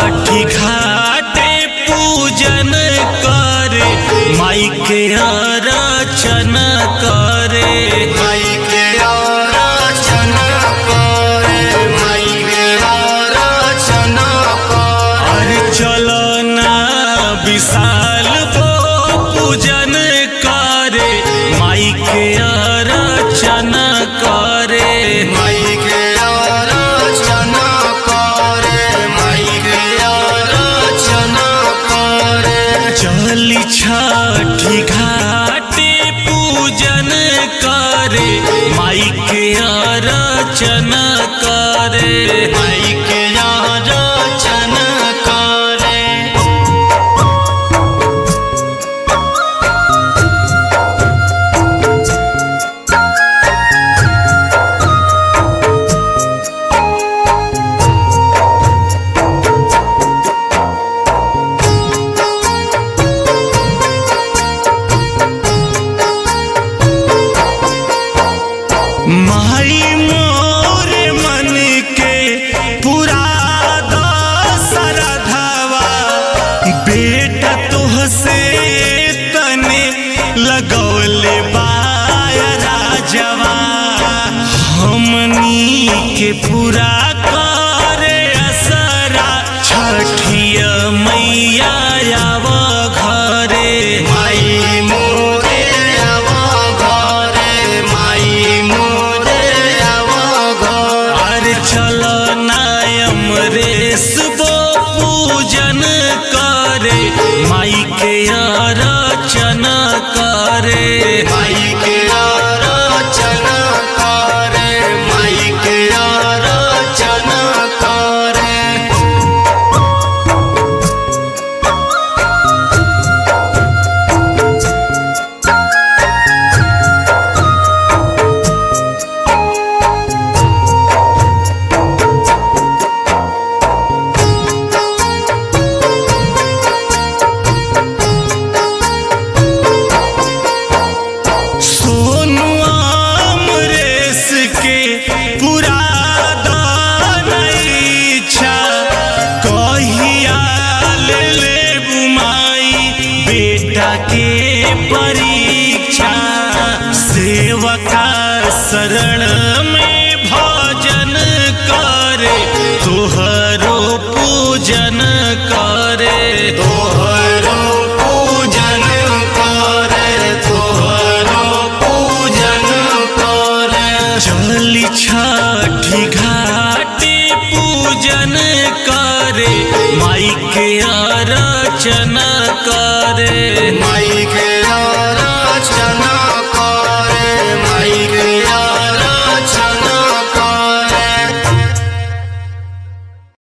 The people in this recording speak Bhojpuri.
छठी घाटे पूजन करे माई के रचना करे माई के रचना करे माई के रचना करे। अरे चलो ना विशाल वो पूजन करे माई के रचना करे माई के रचना करे माई के रचना करे। चली छठी घाटे पूजन करे माई के रचना करे माई के रचना करे। माई मोरे मन के पूरा सरधावा बेटा तुहसे तने लगौले बाया राजवा हमनी के पूरा करे असरा छठिया मैया आव घरे माई मोरे आव घरे माई मोरे आव घरे। अरे चलो नायम रेस वो पूजन करे माई के रचना करे माई के रचना करे माई के रचना करे। सोनुआ अमरेश के पूरा दान इच्छा कहिया ले बुमाई बेटा के परीक्षा सेवका शरण में भजन करे तोहरो पूजन करे तोहरो पूजन करे तोहरो पूजन करे। चली छठी घाटे पूजन करे माई के रचना करे माई के